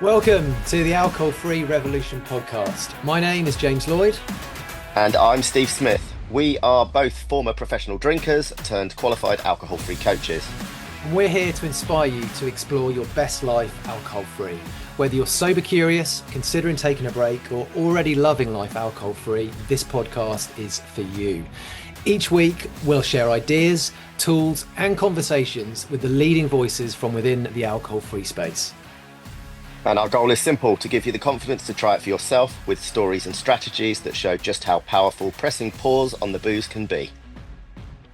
Welcome to the Alcohol Free Revolution podcast. My name is James Lloyd. And I'm Steve Smith. We are both former professional drinkers turned qualified alcohol-free coaches. And we're here to inspire you to explore your best life alcohol free. Whether you're sober curious, considering taking a break, or already loving life alcohol free, this podcast is for you. Each week, we'll share ideas, tools, and conversations with the leading voices from within the alcohol free space. And our goal is simple: to give you the confidence to try it for yourself with stories and strategies that show just how powerful pressing pause on the booze can be.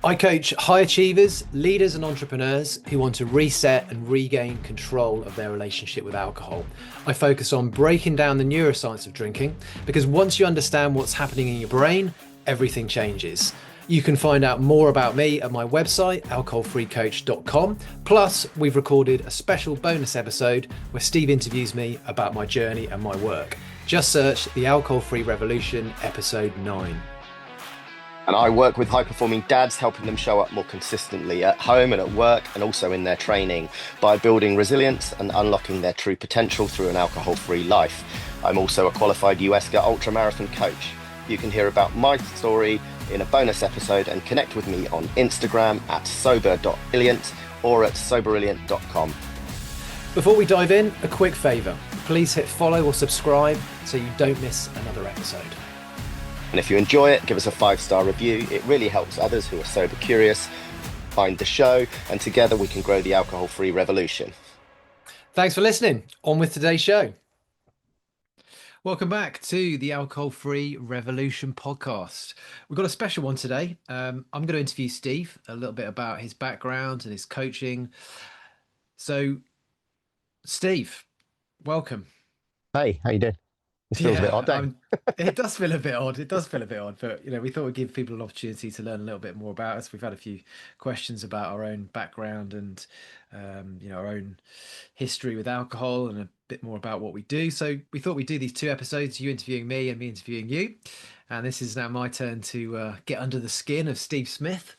I coach high achievers, leaders and entrepreneurs who want to reset and regain control of their relationship with alcohol. I focus on breaking down the neuroscience of drinking because once you understand what's happening in your brain, everything changes. You can find out more about me at my website, alcoholfreecoach.com. Plus, we've recorded a special bonus episode where Steve interviews me about my journey and my work. Just search the Alcohol Free Revolution, episode 9. And I work with high-performing dads, helping them show up more consistently at home and at work, and also in their training, by building resilience and unlocking their true potential through an alcohol-free life. I'm also a qualified USGA ultramarathon coach. You can hear about my story in a bonus episode and connect with me on Instagram at sober.illiant or at soberilliant.com. Before we dive in, a quick favour. Please hit follow or subscribe so you don't miss another episode. And if you enjoy it, give us a 5-star review. It really helps others who are sober curious find the show, and together we can grow the alcohol-free revolution. Thanks for listening. On with today's show. Welcome back to the Alcohol Free Revolution podcast. We've got a special one today. I'm going to interview Steve a little bit about his background and his coaching. So, Steve, welcome. Hey, how you doing? It feels a bit odd, eh? It does feel a bit odd. It does feel a bit odd, but we thought we'd give people an opportunity to learn a little bit more about us. We've had a few questions about our own background and our own history with alcohol and a bit more about what we do. So we thought we'd do these 2 episodes, you interviewing me and me interviewing you. And this is now my turn to get under the skin of Steve Smith.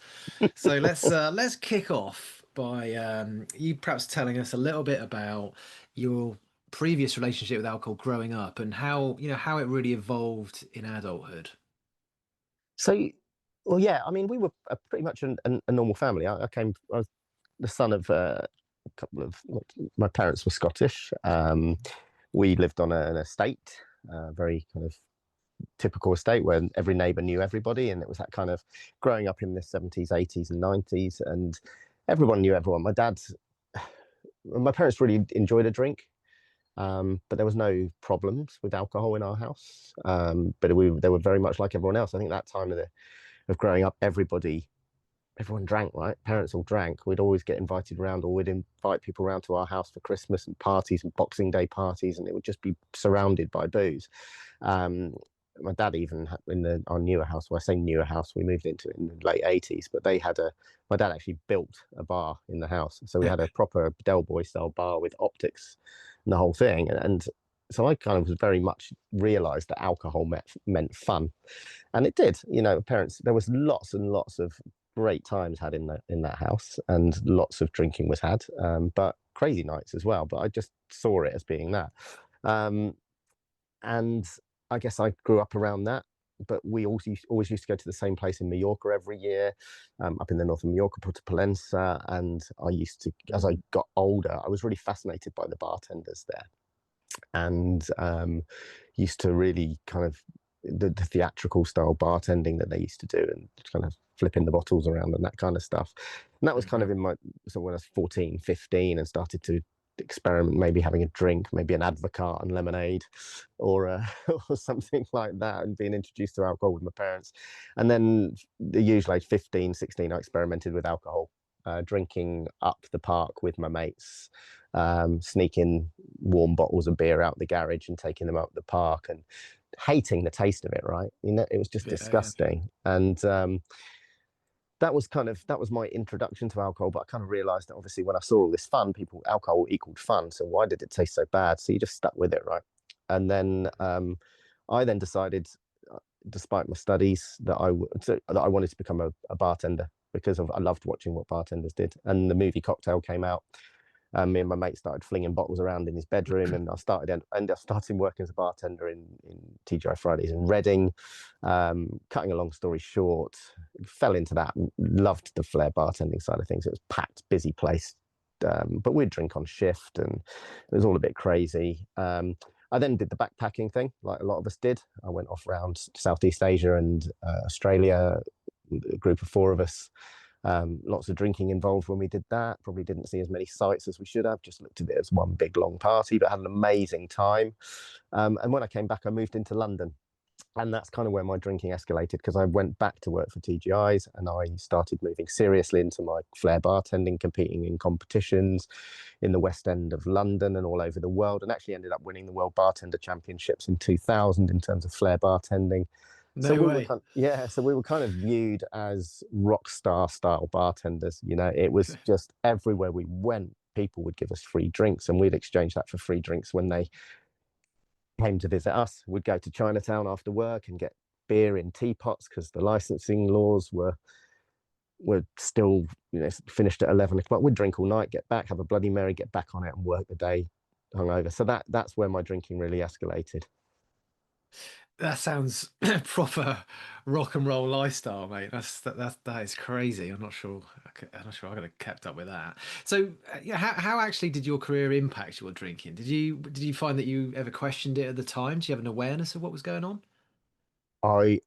So let's kick off by you perhaps telling us a little bit about your previous relationship with alcohol growing up and how it really evolved in adulthood. So, well, yeah, I mean, we were pretty much a normal family. I was the son of a couple of, my parents were Scottish. We lived on an estate, very kind of typical estate where every neighbour knew everybody, and it was that kind of growing up in the 70s, 80s and 90s, and everyone knew everyone. My parents really enjoyed a drink. But there was no problems with alcohol in our house. But they were very much like everyone else. I think that time of growing up, everyone drank, right? Parents all drank. We'd always get invited around, or we'd invite people around to our house for Christmas and parties and Boxing Day parties, and it would just be surrounded by booze. My dad even in our newer house, well, I say newer house, we moved into it in the late 80s, but my dad actually built a bar in the house. So we had a proper Del Boy style bar with optics and the whole thing. And so I kind of was very much realised that alcohol meant fun. And it did, parents, there was lots and lots of great times had in that house, and lots of drinking was had, but crazy nights as well. But I just saw it as being that. And I guess I grew up around that, but we always used to go to the same place in Mallorca every year, up in the north of Mallorca, Puerto Pollensa. And I used to, as I got older, I was really fascinated by the bartenders there, and used to really kind of the theatrical style bartending that they used to do, and kind of flipping the bottles around and that kind of stuff. And that was kind of so when I was 14, 15 and started to experiment, maybe having a drink, maybe an Advocaat and lemonade, or or something like that, and being introduced to alcohol with my parents. And then the usual age 15, 16, I experimented with alcohol, drinking up the park with my mates, sneaking warm bottles of beer out the garage and taking them out the park, and hating the taste of it, right? It was just disgusting. And that was my introduction to alcohol. But I kind of realized that obviously when I saw all this fun, alcohol equaled fun. So why did it taste so bad? So you just stuck with it, right? And then I then decided, despite my studies, that I wanted to become a bartender, because I loved watching what bartenders did. And the movie Cocktail came out, Me and my mate started flinging bottles around in his bedroom, and ended up starting working as a bartender in TGI Fridays in Reading. Cutting a long story short, fell into that. Loved the flair bartending side of things. It was packed, busy place, but we'd drink on shift, and it was all a bit crazy. I then did the backpacking thing, like a lot of us did. I went off around Southeast Asia and Australia, a group of 4 of us. Lots of drinking involved when we did that. Probably didn't see as many sights as we should have. Just looked at it as one big long party, but had an amazing time. And when I came back, I moved into London. And that's kind of where my drinking escalated, because I went back to work for TGI's and I started moving seriously into my flair bartending, competing in competitions in the West End of London and all over the world, and actually ended up winning the World Bartender Championships in 2000 in terms of flair bartending. So No we were way. kind of, yeah, so we were kind of viewed as rock star style bartenders. It was just everywhere we went, people would give us free drinks, and we'd exchange that for free drinks when they came to visit us. We'd go to Chinatown after work and get beer in teapots because the licensing laws were still, finished at 11 o'clock. We'd drink all night, get back, have a Bloody Mary, get back on it, and work the day hungover. So that's where my drinking really escalated. That sounds proper rock and roll lifestyle, mate. That is crazy. I'm not sure I could have kept up with that. So, yeah, how actually did your career impact your drinking? Did you find that you ever questioned it at the time? Do you have an awareness of what was going on? I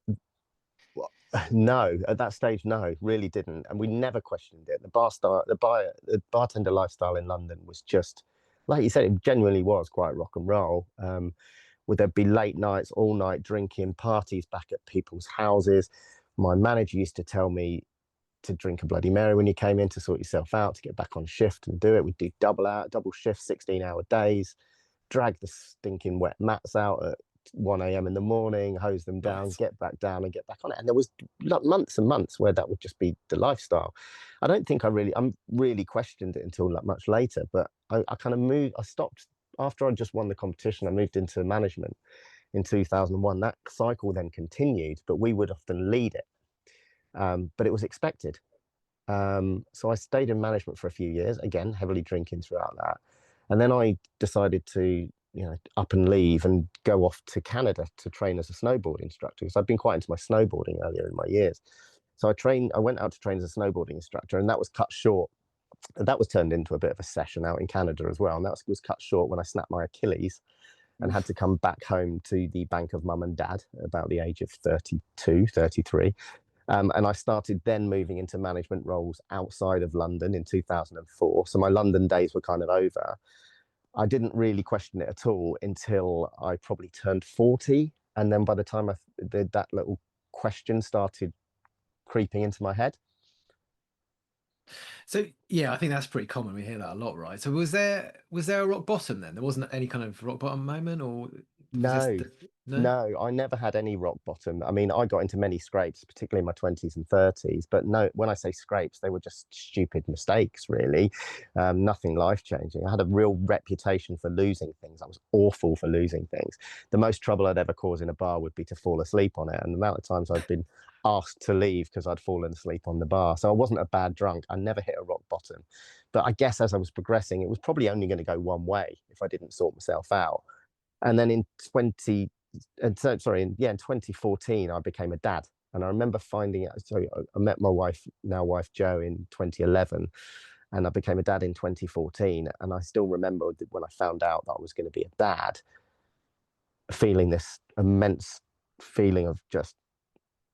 No, at that stage, no, really didn't, and we never questioned it. The bartender lifestyle in London was just, like you said, it genuinely was quite rock and roll. Would there be late nights, all night drinking, parties back at people's houses? My manager used to tell me to drink a Bloody Mary when you came in to sort yourself out, to get back on shift and do it. We'd do double shift, 16-hour days, drag the stinking wet mats out at 1 a.m. in the morning, hose them down, Right. get back down and get back on it. And there was months and months where that would just be the lifestyle. I don't think I'm really questioned it until much later, but I kind of moved, I stopped after I just won the competition. I moved into management in 2001. That cycle then continued, but we would often lead it. But it was expected. So I stayed in management for a few years, again, heavily drinking throughout that. And then I decided to, up and leave and go off to Canada to train as a snowboard instructor, because I'd been quite into my snowboarding earlier in my years. So I went out to train as a snowboarding instructor, and that was cut short. That was turned into a bit of a session out in Canada as well. And that was cut short when I snapped my Achilles and had Oof. to come back home to the bank of mum and dad about the age of 32, 33. And I started then moving into management roles outside of London in 2004. So my London days were kind of over. I didn't really question it at all until I probably turned 40. And then by the time that little question started creeping into my head. So yeah, I think that's pretty common. We hear that a lot, right? So was there a rock bottom then? There wasn't any kind of rock bottom moment, or was this No, no? no, I never had any rock bottom. I mean, I got into many scrapes, particularly in my 20s and 30s. But no, when I say scrapes, they were just stupid mistakes, really. Nothing life changing. I had a real reputation for losing things. I was awful for losing things. The most trouble I'd ever cause in a bar would be to fall asleep on it. And the amount of times I'd been asked to leave because I'd fallen asleep on the bar. So I wasn't a bad drunk. I never hit a rock bottom. But I guess as I was progressing, it was probably only going to go one way if I didn't sort myself out. And then in 20, and so, sorry, in 2014, I became a dad. And I remember finding out, so I met my wife Jo in 2011, and I became a dad in 2014. And I still remember when I found out that I was going to be a dad, feeling this immense feeling of just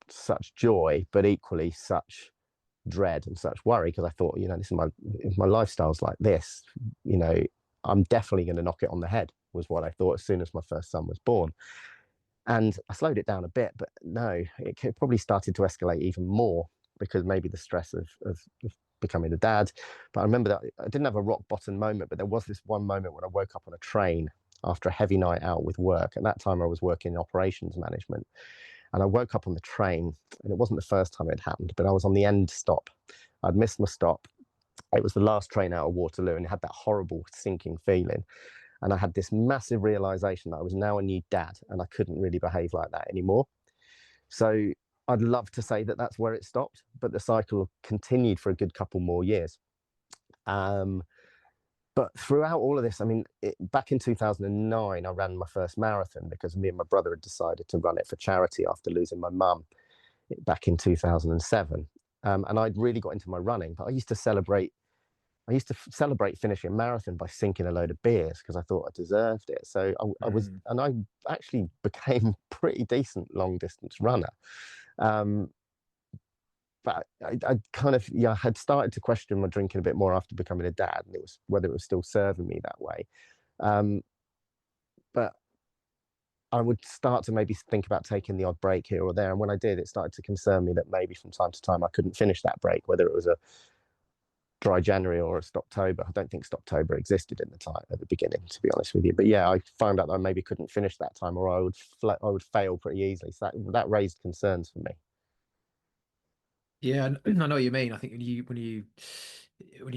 such joy, but equally such dread and such worry, because I thought, this is my lifestyle's like this, you know, I'm definitely going to knock it on the head, was what I thought as soon as my first son was born. And I slowed it down a bit, but no, it probably started to escalate even more because maybe the stress of becoming a dad. But I remember that I didn't have a rock bottom moment, but there was this one moment when I woke up on a train after a heavy night out with work. At that time, I was working in operations management. And I woke up on the train, and it wasn't the first time it happened, but I was on the end stop. I'd missed my stop. It was the last train out of Waterloo, and it had that horrible sinking feeling. And I had this massive realization that I was now a new dad, and I couldn't really behave like that anymore. So I'd love to say that that's where it stopped, but the cycle continued for a good couple more years. Um, But throughout all of this, I mean, back in 2009, I ran my first marathon because me and my brother had decided to run it for charity after losing my mum back in 2007. And I'd really got into my running, but I used to celebrate finishing a marathon by sinking a load of beers because I thought I deserved it. So Mm. and I actually became pretty decent long distance runner. Um, but I kind of, yeah, had started to question my drinking a bit more after becoming a dad, and it was whether it was still serving me that way. Um, but I would start to maybe think about taking the odd break here or there. And when I did, it started to concern me that maybe from time to time I couldn't finish that break, whether it was a dry January or a Stoptober. I don't think Stoptober existed in the time at the beginning, to be honest with you. But yeah, I found out that I maybe couldn't finish that time, or I would fail pretty easily. So that raised concerns for me. Yeah, I know what you mean. I think when you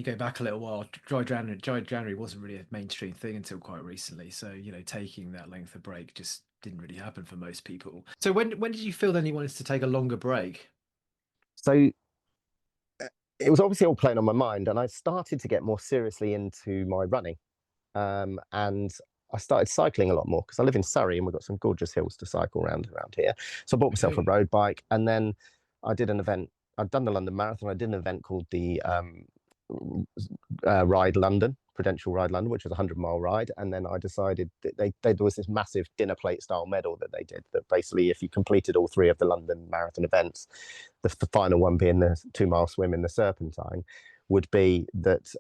go back a little while, dry January wasn't really a mainstream thing until quite recently. So, taking that length of break just didn't really happen for most people. So when did you feel then you wanted to take a longer break? So it was obviously all playing on my mind, and I started to get more seriously into my running. And I started cycling a lot more because I live in Surrey and we've got some gorgeous hills to cycle around here. So I bought myself a Okay. road bike, and then I did an event. I'd done the London Marathon. I did an event called the Ride London, Prudential Ride London, which was a 100-mile ride. And then I decided that there was this massive dinner plate style medal that they did, that basically, if you completed all three of the London Marathon events, the final one being the 2-mile swim in the Serpentine, would be that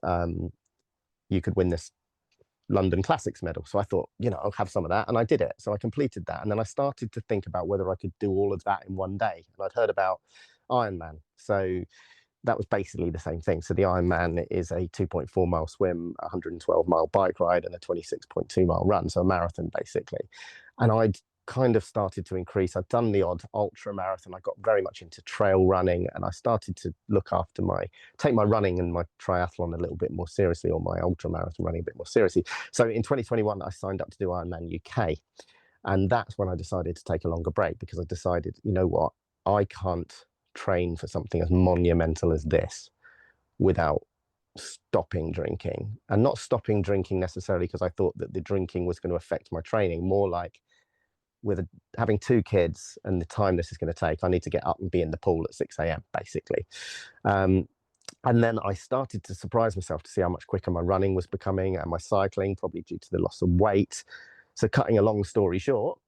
you could win this London Classics medal. So I thought, I'll have some of that. And I did it. So I completed that. And then I started to think about whether I could do all of that in one day. And I'd heard about Ironman. So that was basically the same thing. So the Ironman is a 2.4-mile swim, 112-mile bike ride, and a 26.2-mile run. So a marathon, basically. And I'd kind of started to increase. I'd done the odd ultra marathon. I got very much into trail running, and I started to take my running and my triathlon a little bit more seriously, or my ultra marathon running a bit more seriously. So in 2021, I signed up to do Ironman UK. And that's when I decided to take a longer break, because I decided, you know what, I can't train for something as monumental as this without stopping drinking. And not stopping drinking necessarily because I thought that the drinking was going to affect my training, more like having 2 kids and the time this is going to take, I need to get up and be in the pool at 6 a.m. basically. And then I started to surprise myself to see how much quicker my running was becoming, and my cycling, probably due to the loss of weight. So cutting a long story short,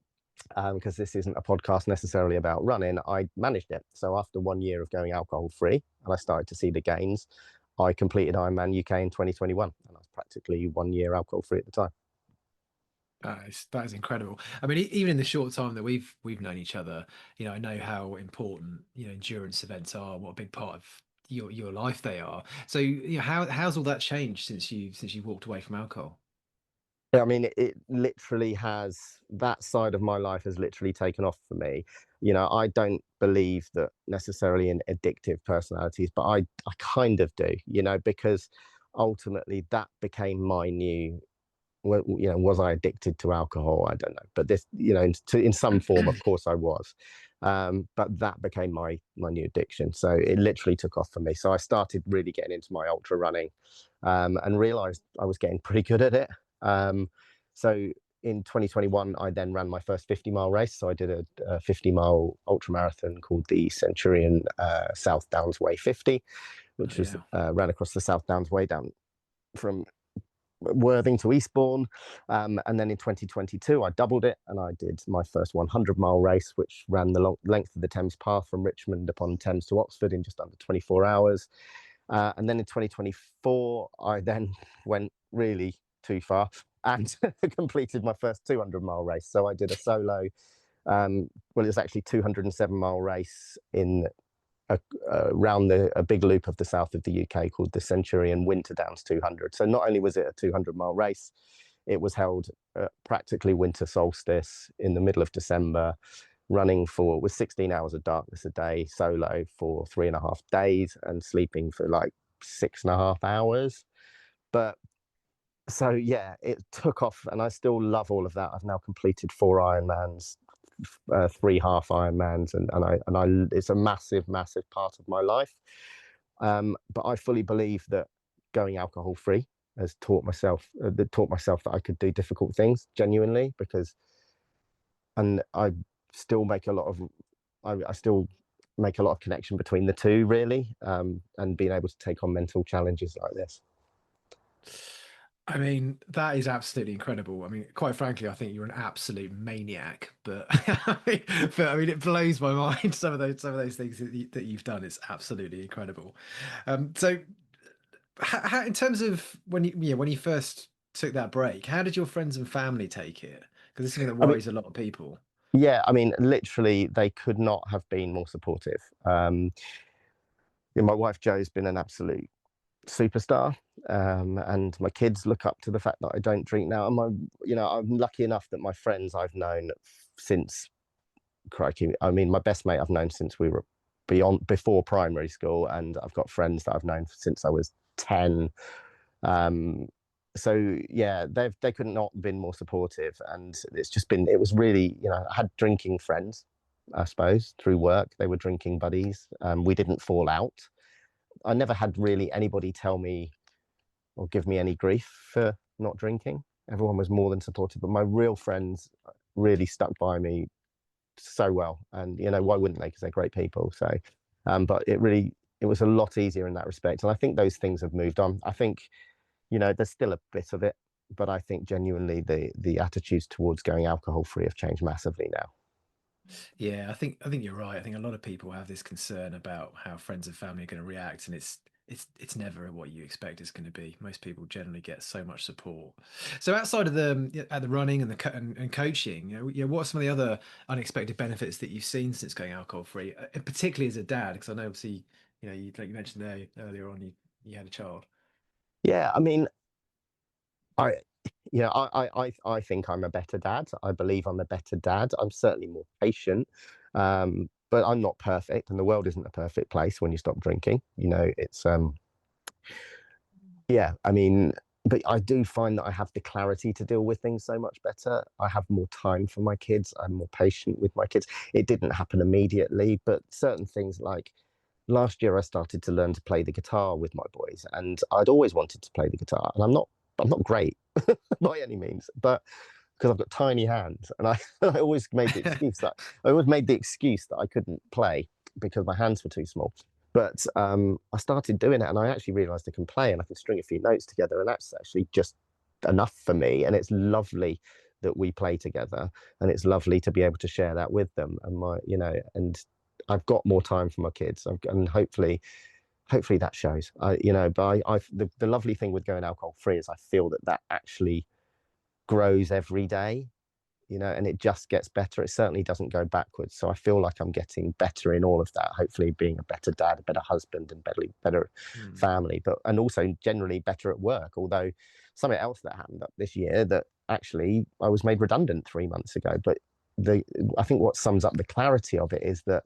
because this isn't a podcast necessarily about running, I managed it. So after 1 year of going alcohol free, and I started to see the gains, I completed Ironman UK in 2021, and I was practically 1 year alcohol free at the time. That is incredible. I mean, even in the short time that we've known each other, I know how important, endurance events are, what a big part of your life they are. So, how's all that changed since you walked away from alcohol? I mean, it literally has, that side of my life has literally taken off for me. I don't believe that necessarily in addictive personalities, but I kind of do, because ultimately that became my new, well, was I addicted to alcohol? I don't know, but this, in some form, of course, I was. But that became my new addiction. So it literally took off for me. So I started really getting into my ultra running, and realized I was getting pretty good at it. So in 2021, I then ran my first 50-mile race. So I did a 50-mile ultra marathon called the Centurion South Downs Way 50, Oh which was yeah. ran across the South Downs Way down from Worthing to Eastbourne. And then in 2022, I doubled it, and I did my first 100-mile race, which ran the length of the Thames Path from Richmond upon Thames to Oxford in just under 24 hours. And then in 2024, I then went really too far and completed my first 200-mile race. So I did a solo, well, it was actually 207-mile race in around a big loop of the south of the UK called the Centurion Winter Downs 200. So not only was it a 200-mile race, it was held practically winter solstice in the middle of December, running with 16 hours of darkness a day, solo for 3.5 days, and sleeping for like 6.5 hours. But so yeah, it took off, and I still love all of that. I've now completed 4 Ironmans, 3 half Ironmans, and it's a massive, massive part of my life. But I fully believe that going alcohol free has taught myself that I could do difficult things genuinely, because and still make a lot of I still make a lot of connection between the two, really, and being able to take on mental challenges like this. I mean, that is absolutely incredible. I mean, quite frankly, I think you're an absolute maniac. But I mean, it blows my mind some of those things that you've done. It's absolutely incredible. So, in terms of when when you first took that break, how did your friends and family take it? Because it's something that I mean, worries a lot of people. yeah, I mean, literally, they could not have been more supportive. Yeah, my wife Jo's been an absolute superstar, and my kids look up to the fact that I don't drink now. And I'm lucky enough that my friends I've known since, crikey, I mean, my best mate I've known since we were before primary school, and I've got friends that I've known since I was 10. Um, so yeah, they could not have been more supportive, and it was really, I had drinking friends, I suppose, through work. They were drinking buddies. We didn't fall out. I never had really anybody tell me or give me any grief for not drinking. Everyone was more than supportive, but my real friends really stuck by me so well. And why wouldn't they? Because they're great people. So, but it was a lot easier in that respect. And I think those things have moved on. I think there's still a bit of it, but I think genuinely the attitudes towards going alcohol free have changed massively now. Yeah, I think you're right. I think a lot of people have this concern about how friends and family are going to react, and it's never what you expect it's going to be. Most people generally get so much support. So outside of the running and and coaching, what are some of the other unexpected benefits that you've seen since going alcohol free, and particularly as a dad? Because I know obviously, like you mentioned there earlier on, you had a child. Yeah, I mean, I I think I'm a better dad. I believe I'm a better dad. I'm certainly more patient, but I'm not perfect, and the world isn't a perfect place when you stop drinking. It's yeah. I mean, but I do find that I have the clarity to deal with things so much better. I have more time for my kids. I'm more patient with my kids. It didn't happen immediately, but certain things like last year I started to learn to play the guitar with my boys, and I'd always wanted to play the guitar, and I'm not great by any means, but because I've got tiny hands, and I always made the excuse that I couldn't play because my hands were too small. But I started doing it, and I actually realised I can play, and I can string a few notes together, and that's actually just enough for me. And it's lovely that we play together, and it's lovely to be able to share that with them. And and I've got more time for my kids, and hopefully that shows. But the lovely thing with going alcohol free is I feel that actually grows every day, and it just gets better. It certainly doesn't go backwards. So I feel like I'm getting better in all of that, hopefully being a better dad, a better husband, and better Hmm. family, and also generally better at work. Although something else that happened up this year, that actually I was made redundant 3 months ago. But I think what sums up the clarity of it is that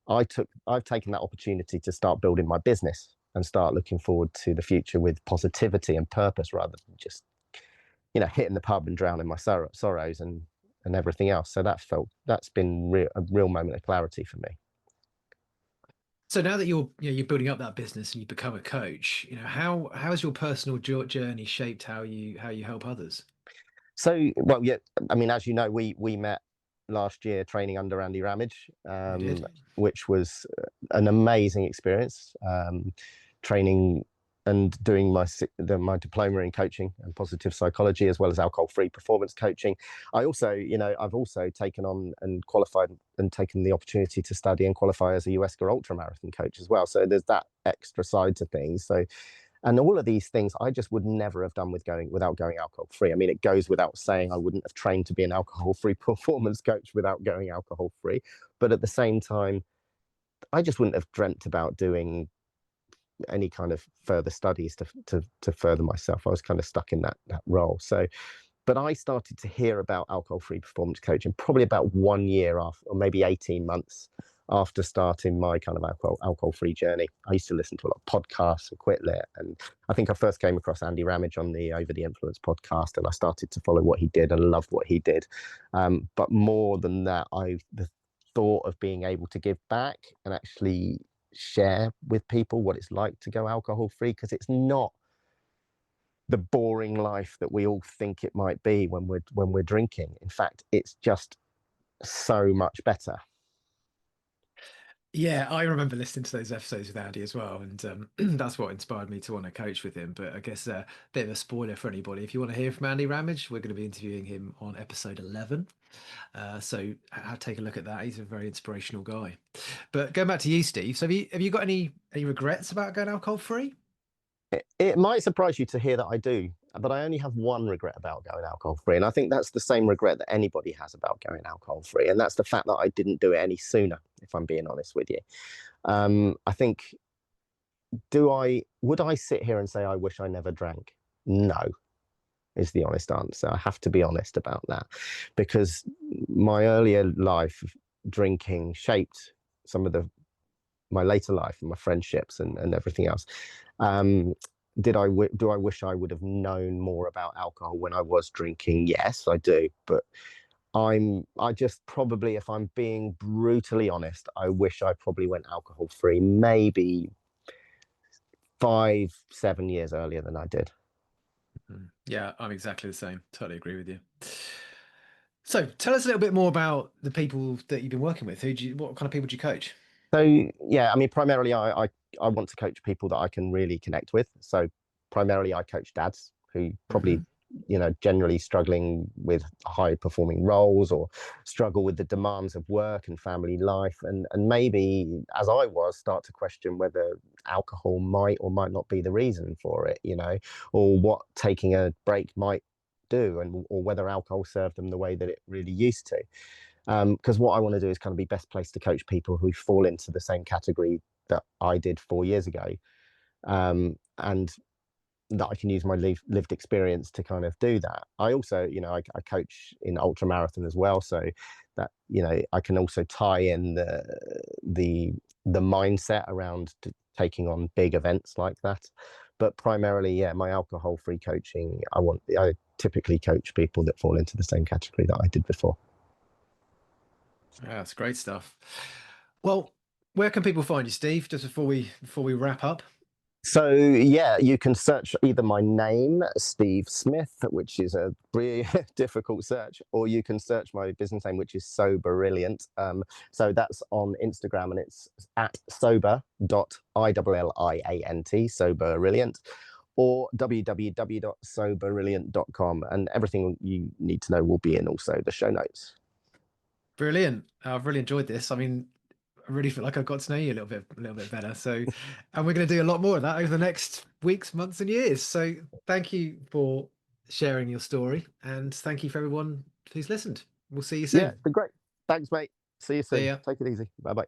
I've taken that opportunity to start building my business and start looking forward to the future with positivity and purpose, rather than just hitting the pub and drowning my sorrows and everything else. So that's been a real moment of clarity for me. So now that you're building up that business and you've become a coach, how has your personal journey shaped how you help others? So, well, yeah, I mean, as you know, we met last year training under Andy Ramage, We did. which was an amazing experience. Training and doing my diploma in coaching and positive psychology, as well as alcohol-free performance coaching. I've also taken on and qualified and taken the opportunity to study and qualify as a US ultramarathon coach as well. So there's that extra side to things. So, and all of these things I just would never have done without going alcohol free. I mean, it goes without saying I wouldn't have trained to be an alcohol free performance coach without going alcohol free. But at the same time, I just wouldn't have dreamt about doing any kind of further studies to further myself. I was kind of stuck in that role. So, but I started to hear about alcohol-free performance coaching probably about 1 year after, or maybe 18 months after starting my kind of alcohol-free journey. I used to listen to a lot of podcasts and Quit Lit, and I think I first came across Andy Ramage on the Over the Influence podcast, and I started to follow what he did and loved what he did. But more than that, the thought of being able to give back and actually share with people what it's like to go alcohol free, because the boring life that we all think it might be when we're drinking. In fact, it's just so much better. Yeah, I remember listening to those episodes with Andy as well, and that's what inspired me to want to coach with him. But I guess a bit of a spoiler for anybody. If you want to hear from Andy Ramage, we're going to be interviewing him on episode 11. So take a look at that. He's a very inspirational guy. But going back to you, Steve. So have you got any regrets about going alcohol free? It might surprise you to hear that I do, but I only have one regret about going alcohol free. And I think that's the same regret that anybody has about going alcohol free. And that's the fact that I didn't do it any sooner, if I'm being honest with you. I think, would I sit here and say I wish I never drank? No, is the honest answer. I have to be honest about that, because my earlier life drinking shaped some of my later life and my friendships and everything else. Um, do I wish I would have known more about alcohol when I was drinking? Yes, I do. But I just probably, if I'm being brutally honest, I wish I probably went alcohol free maybe 5, 7 years earlier than I did. Yeah, I'm exactly the same. Totally agree with you. So tell us a little bit more about the people that you've been working with. What kind of people do you coach? So yeah, I mean, primarily I want to coach people that I can really connect with. So primarily I coach dads who probably, Hmm. generally struggling with high performing roles or struggle with the demands of work and family life, and maybe, as I was, start to question whether alcohol might or might not be the reason for it, or what taking a break might do, and or whether alcohol served them the way that it really used to. Because what I want to do is kind of be best placed to coach people who fall into the same category that I did 4 years ago, and that I can use my lived experience to kind of do that. I also, I coach in ultramarathon as well, so that I can also tie in the mindset around taking on big events like that. But primarily, yeah, my alcohol-free coaching, I typically coach people that fall into the same category that I did before. Yeah, that's great stuff. Well, where can people find you, Steve? Just before we wrap up. So yeah, you can search either my name, Steve Smith, which is a really difficult search, or you can search my business name, which is Soberilliant. So that's on Instagram, and it's at sober.illiant, Soberilliant, or www.soberilliant.com, and everything you need to know will be in also the show notes. Brilliant. I've really enjoyed this. I mean, I really feel like I've got to know you a little bit better. So, and we're going to do a lot more of that over the next weeks, months, and years. So, thank you for sharing your story, and thank you for everyone who's listened. We'll see you Yeah, soon. great. Thanks, mate. See you See soon. ya. Take it easy. Bye bye.